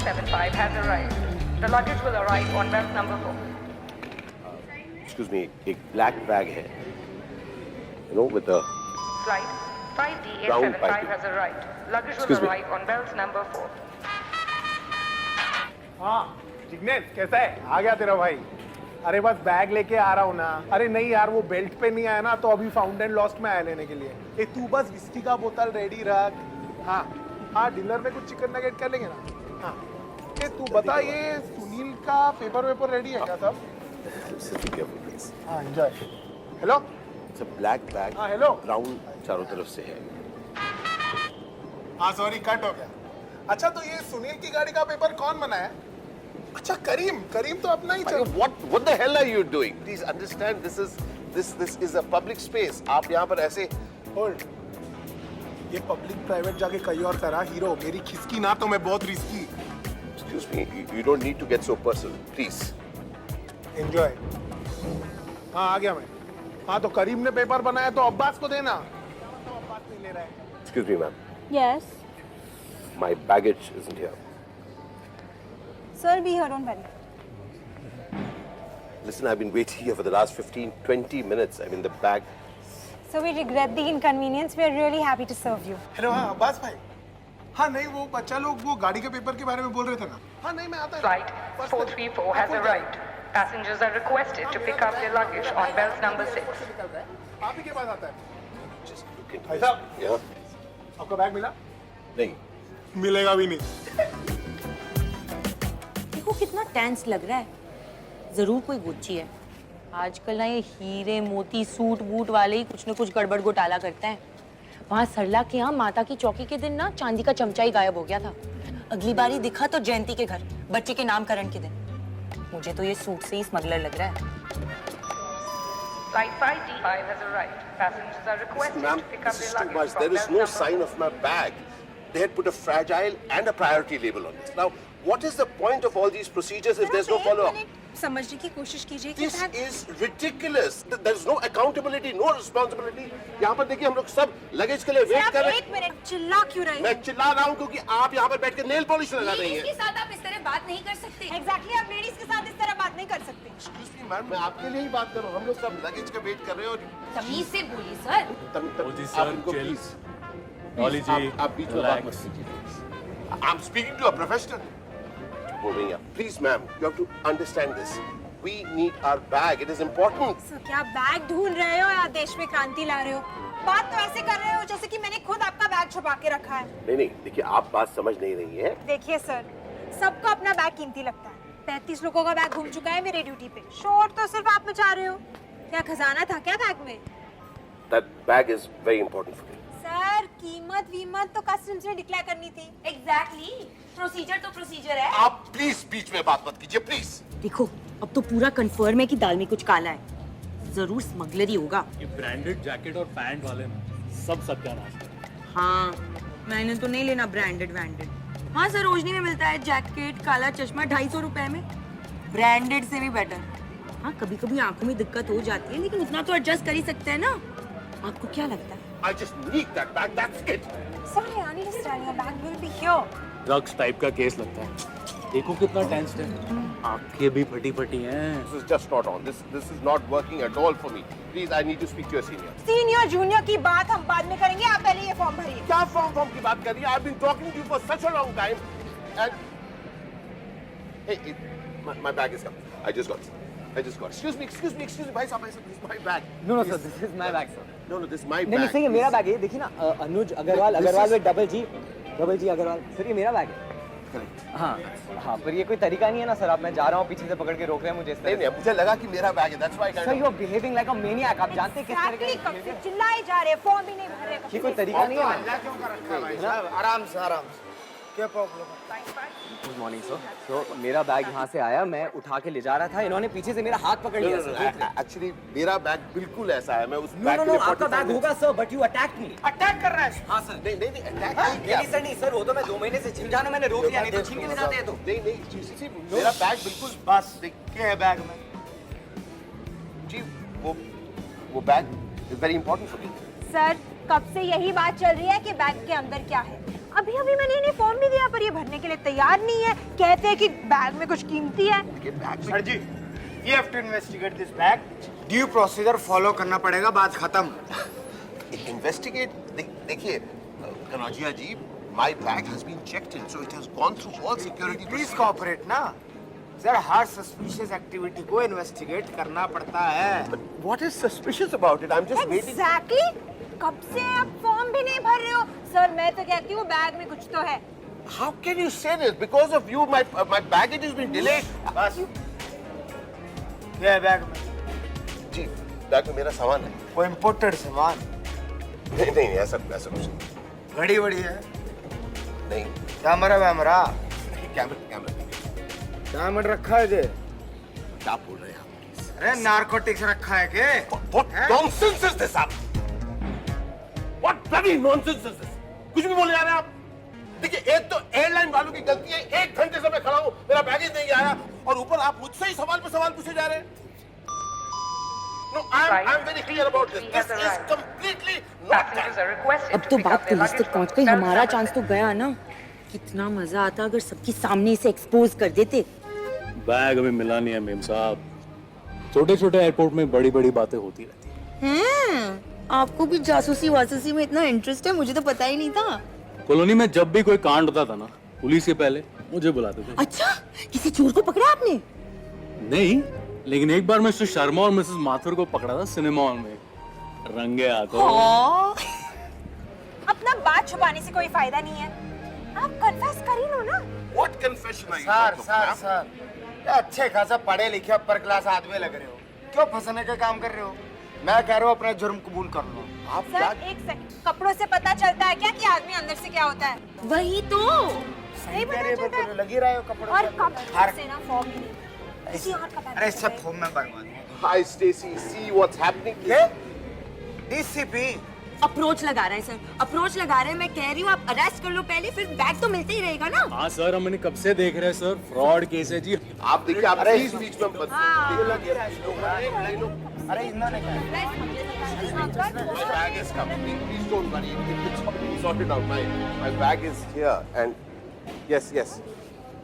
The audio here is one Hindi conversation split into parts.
A75 has arrived. The luggage will arrive on belt number 4. Excuse me, एक black bag है. You know, with the Flight Brown 5D875 piping. has arrived. Luggage will Excuse me. arrive on belt number 4. हाँ जिग्नेश कैसा है? आ गया तेरा भाई. अरे बस बैग लेके आ रहा हूँ ना. अरे नहीं यार वो बेल्ट पे नहीं आया ना तो अभी फाउंड एंड लॉस्ट में आया लेने के लिए. ए तू बस विस्की का बोतल रेडी रख. हाँ हाँ डिनर में कुछ चिकन नगेट कर लेंगे ना. हाँ ए तू बता ये सुनील का पेपर रेडी है क्या सब? Sit careful, please. हाँ enjoy. Hello. It's a black bag. हाँ हेलो. Brown चारों तरफ से है. हाँ सॉरी कट हो गया. अच्छा तो ये सुनील की गाड़ी का पेपर कौन बनाया? अच्छा करीम तो अपना ही चल. What the hell are you doing? Please understand, this is a public space. आप यहाँ पर ऐसे होल्ड. ये पब्लिक प्राइवेट जाके कहीं और करा. हीरो मेरी खिसकी ना तो मैं बहुत risky. Excuse me, you don't need to get so personal, please. Enjoy. हाँ आ गया मैं. हाँ तो करीम ने पेपर बनाया तो अब्बास को देना. तो अब्बास नहीं ले रहा है. Excuse me, ma'am. Yes. My baggage isn't here. Sir, be here, don't worry. Listen, I've been waiting here for the last 15-20 minutes. I mean, the bag. So we regret the inconvenience. We are really happy to serve you. Hello हाँ अब्बास भाई. हाँ नहीं वो बच्चा लोग वो गाड़ी के पेपर के बारे में बोल रहे थे ना. हाँ नहीं मैं आता हूँ. Flight 434 has arrived. Passengers are requested to pick up their luggage on belt number 6. आप ही के पास आता है. Just look into भाई this. साहब. Yeah? आपका बैग मिला? नहीं. मिलेगा भी नहीं. देखो कितना टेंस लग रहा है. जरूर कोई गुच्ची है. आजकल ना ये हीरे मोती सूट बूट वाले ही कुछ न कुछ गड़बड़ घोटाला करते हैं. वहाँ सरला के यहाँ माता की चौकी के दिन ना चांदी का चमचा ही गायब हो गया था. अगली बारी दिखा तो जयंती के घर बच्चे के नामकरण के दिन. मुझे तो ये सूट से ही स्मगलर लग रहा है. Flight 5D5 has arrived. Passengers are requested Ma'am, to pick up this their is too luggage much. from There is belt no number sign 4. of my bag. They had put a fragile and a priority label on it. Now, what is the point of all these procedures if there's no follow-up? समझने की कोशिश कीजिए कि This is ridiculous. There is no accountability, no responsibility. यहाँ पर देखिए हम लोग सब लगेज के लिए वेट कर रहे हैं. एक मिनट चिल्ला क्यों रहे मैं चिल्ला रहा हूँ क्योंकि आप यहाँ पर बैठ कर नेल पॉलिश लगा रही हैं. के साथ आप इस तरह बात नहीं कर सकते. एग्जैक्टली आप लेडीज के साथ इस तरह बात नहीं कर सकते. Excuse me, मैम, मैं आपके लिए ही बात कर रहा हूँ. हम लोग सब लगेज का वेट कर रहे हैं और तमीज से बोलिए सर. जी, आप sir, इनको chill. please, डॉली जी, आप बीच में बात मत कीजिए. I'm speaking to a professional. बोल रही हैं आप. Please, ma'am, you have to understand this. We need our bag. It is important. Sir क्या बैग ढूंढ रहे हो या देश में क्रांति ला रहे हो? बात तो ऐसे कर रहे हो जैसे कि मैंने खुद आपका बैग छुपा के रखा है. नहीं, देखिए आप बात समझ नहीं रही हैं. देखिए सर सबको अपना बैग कीमती लगता है. 35 लोगों का बैग घूम चुका है मेरे ड्यूटी पे. शोर तो सिर्फ आप मचा रहे हो. क्या खजाना था क्या बैग में? That bag is very important for me. Sir कीमत वीमत तो कस्टम्स ने डिक्लेयर करनी थी. एग्जैक्टली. प्रोसीजर तो प्रोसीजर है. आप प्लीज बीच में बात मत कीजिए, प्लीज. देखो अब तो पूरा कंफर्म है कि दाल में कुछ काला है. जरूर स्मगलर ही होगा. ये ब्रांडेड जैकेट और पैंट वाले ना सब सत्यानाश है. हाँ मैंने तो नहीं लेना ब्रांडेड वैंडेड. हाँ सरोजनी में मिलता है जैकेट काला चश्मा 250 रुपए में. ब्रांडेड से भी बेटर. हाँ कभी कभी आंखों में दिक्कत हो जाती है लेकिन उतना तो एडजस्ट कर ही सकते हैं ना. आपको क्या लगता है? I just need that bag. That's it. Sir I understand your bag will be here. Drugs type का केस लगता है. देखो कितना टेंस्ड है. आंखें भी फटी हैं. This is just not on. This is not working at all for me. Please, I need to speak to your senior. Senior junior की बात हम बाद में करेंगे. आप पहले ये फॉर्म भरिए. क्या फॉर्म की बात कर रही है? I've been talking to you for such a long time, and hey, my bag is coming. I just got it. Excuse me, भाई साहब, this is my bag. No, sir, this is my bag, sir. No, this is my नहीं bag. सही है, मेरा बैग है. देखिए ना, अनुज अग्रवाल में डबल जी अग्रवाल. सर ये मेरा बैग है. हाँ, पर ये कोई तरीका नहीं है ना सर. आप मैं जा रहा हूँ पीछे से पकड़ के रोक रहे हैं मुझे. नहीं, मुझे लगा कि मेरा बैग है. That's why I sir you are behaving like a maniac. आप जानते हैं किस तरह Exactly, कब से चिल्लाए जा रहे हैं. फॉर्म भी नहीं भर रहे. ये कोई तरीका नहीं है. आराम से क्या प्रॉब्लम है? Good morning sir. तो मेरा बैग यहाँ से आया, मैं उठा के ले जा रहा था. इन्होंने पीछे से मेरा हाथ पकड़ लिया सर. एक्चुअली मेरा बैग बिल्कुल ऐसा है. मैं उस नो बैग नो के नो लिए आपका 45 बैग होगा sir, but you attack me. Attack कर रहा है. हाँ सर. नहीं, अटैक नहीं किया. नहीं सर, नहीं सर, वो तो मैं 2 महीने से जिम जाना मैंने रोक लिया. नहीं तो छीन के ले जाते हैं तो. नहीं, मेरा बैग बिल्कुल बस क्या है बैग में? जी वो bag is very important for me. Sir कब से यही बात चल रही है कि बैग के अंदर क्या है. अभी अभी मैंने इन्हें फॉर्म भी दिया पर ये भरने के लिए तैयार नहीं है। कहते हैं कि बैग में कुछ कीमती है। Sir ji, you have to investigate this bag. Due procedure follow करना पड़ेगा, बात खत्म। Investigate. देखिए, कनौजिया जी, my bag has been checked in, so it has gone through all security. Please cooperate ना। सर, हर suspicious activity को investigate करना पड़ता है। But what is suspicious about it? I'm just waiting. Exactly. कब से आप फॉर्म भी नहीं भर रहे हो? सर मैं तो कहती हूँ बैग में कुछ तो है। How can you say this? Because of you, my baggage has been delayed. बस। ये बैग में जी, बैग में मेरा सामान है। कोई imported सामान। नहीं, ऐसा कुछ नहीं। घड़ी बड़ी है। नहीं। कैमरा। कैमरा। डायमंड रखा है जे। क्या बोल रहे हैं आप? अरे नारकोटिक्स रखा है के? What nonsense is this, आप? What bloody nonsense is this? कुछ भी बोले जा रहे हैं आप? देखिए, एक तो एयरलाइन वालों की गलती है, 1 घंटे से मैं खड़ा हूँ, मेरा बैगेज नहीं आया, और ऊपर आप मुझसे ही सवाल पे सवाल पूछे जा रहे हैं। No, I'm very clear about this. This is completely not Passengers that. are requested अब to तो pick बात up their पुलिस तक luggage पहुंच from गई, Bells हमारा Number चांस तो गया ना। कितना मजा आता अगर सबके सामने इसे एक्सपोज कर देते। बैग अभी मिला नहीं है मेम साहब। छोटे छोटे एयरपोर्ट में बड़ी बड़ी बातें होती रहती हैं। आपको भी जासूसी वासूसी में इतना इंटरेस्ट है, मुझे तो पता ही नहीं था। कॉलोनी में जब भी कोई कांड होता था ना, पुलिस के पहले मुझे बुलाते थे। अच्छा, किसी चोर को पकड़ा आपने? नहीं, लेकिन एक बार मिस्टर शर्मा और मिसेस माथुर को पकड़ा था सिनेमा हॉल में, रंगे हाथों। अपना बात छुपाने से कोई फायदा नहीं है। आप कन्फेस कर ही लो ना। What confession are you talking about? Sir, ये अच्छे खासा पढ़े लिखे अपर क्लास आदमी लग रहे हो। क्यों फंसने का काम कर रहे हो? मैं कह रहा हूँ अपना जुर्म कबूल कर लो। आप सर एक सेकंड, कपड़ों से पता चलता है क्या कि आदमी अंदर से क्या होता है? वही तो। नहीं पता चलता है। लगी रहे हो कपड़ों और पे। कब से ना फॉर्म ही नहीं। किसी और का बैग अरे है। सब फॉर्म में बर्बाद है। Hi, Stacy. See what's happening? ये डीसीपी अप्रोच लगा रहे हैं सर, अप्रोच लगा रहे हैं। मैं कह रही हूँ आप अरेस्ट कर लो पहले, फिर बैग तो मिलते ही रहेगा ना। हाँ सर, हम इन्हें कब से देख रहे हैं सर, फ्रॉड केस है जी। आप देखिए, आप प्लीज बीच में मत। अरे इन्होंने क्या My bag is coming. Please don't worry. It's sorted out. My bag is here, and yes,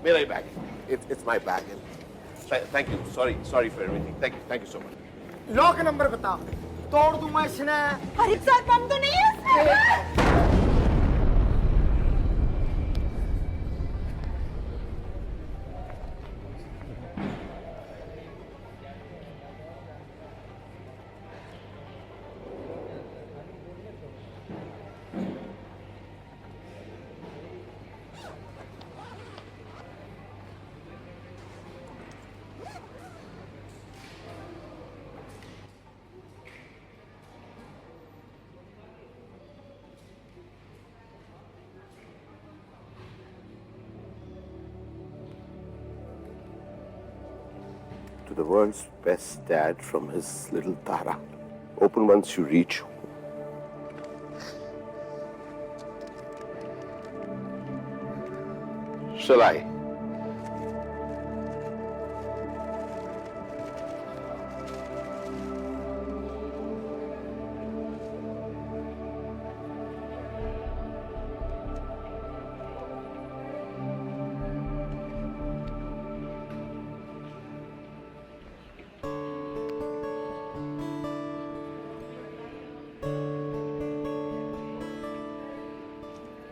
मेरा ही bag है. It's my bag. And thank you. Sorry for everything. Thank you so much. Lock number बता, तोड़ दूंगा इसने। अरे सर बम तो नहीं है इसमें? To the world's best dad from his little Tara. Open once you reach. Shall I?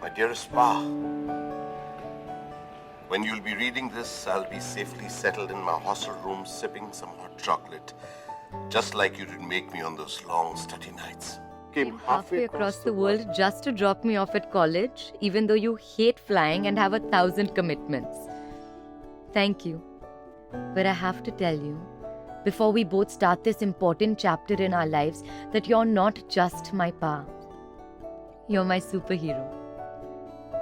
My dearest Pa, when you'll be reading this, I'll be safely settled in my hostel room sipping some hot chocolate, just like you did make me on those long study nights. Came Halfway across the world just to drop me off at college, even though you hate flying and have 1,000 commitments. Thank you. But I have to tell you, before we both start this important chapter in our lives, that you're not just my Pa. You're my superhero.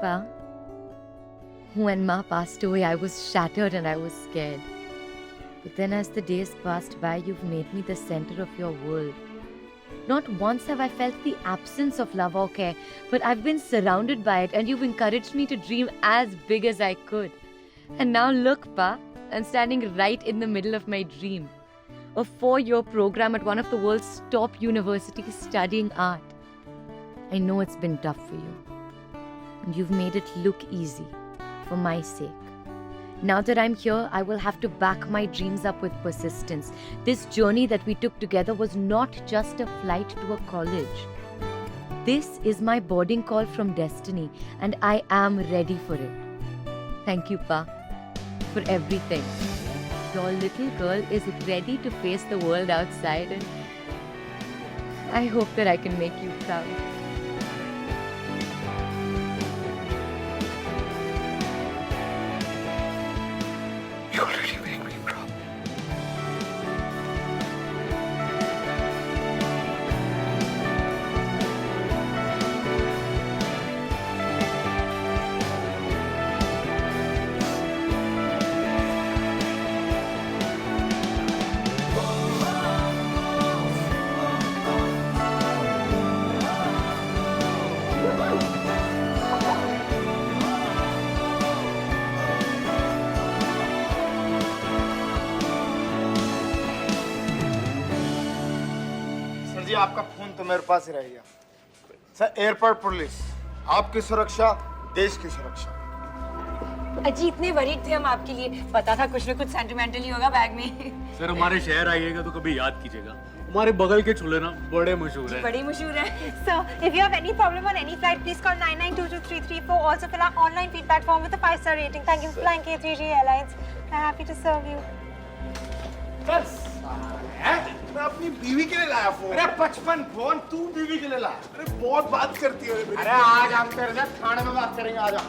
Pa, when Ma passed away, I was shattered and I was scared. But then as the days passed by, you've made me the center of your world. Not once have I felt the absence of love or care, but I've been surrounded by it and you've encouraged me to dream as big as I could. And now look, Pa, I'm standing right in the middle of my dream. A 4-year program at one of the world's top universities studying art. I know it's been tough for you. You've made it look easy for my sake. Now that I'm here, I will have to back my dreams up with persistence. This journey that we took together was not just a flight to a college. This is my boarding call from destiny, and I am ready for it. Thank you, Pa, for everything. Your little girl is ready to face the world outside, and I hope that I can make you proud. You already make me proud. Sir ji आपका फोन तो मेरे पास ही रह गया। सर एयरपोर्ट पुलिस, आपकी सुरक्षा देश की सुरक्षा। अजी इतने वरीड थे हम आपके लिए, पता था कुछ ना कुछ सेंटिमेंटल ही होगा बैग में। सर हमारे शहर आइएगा तो कभी याद कीजिएगा, हमारे बगल के छोले ना बड़े मशहूर हैं। बड़ी मशहूर है। So, if you have any problem on any flight, please call 99223334. Also fill our online feedback form with a 5-star rating. Thank you for flying K3G Airlines. I'm happy to serve you. बस मैं अपनी बीवी के लिए लाया फोन। अरे 55 फोन तू बीवी के लिए ला। अरे बहुत बात करती है मेरी। अरे आज हम तेरे साथ खाने में बात करेंगे, आजा।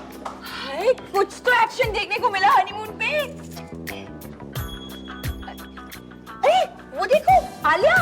हाय, कुछ तो एक्शन देखने को मिला हनीमून पे। अरे वो देखो आलिया।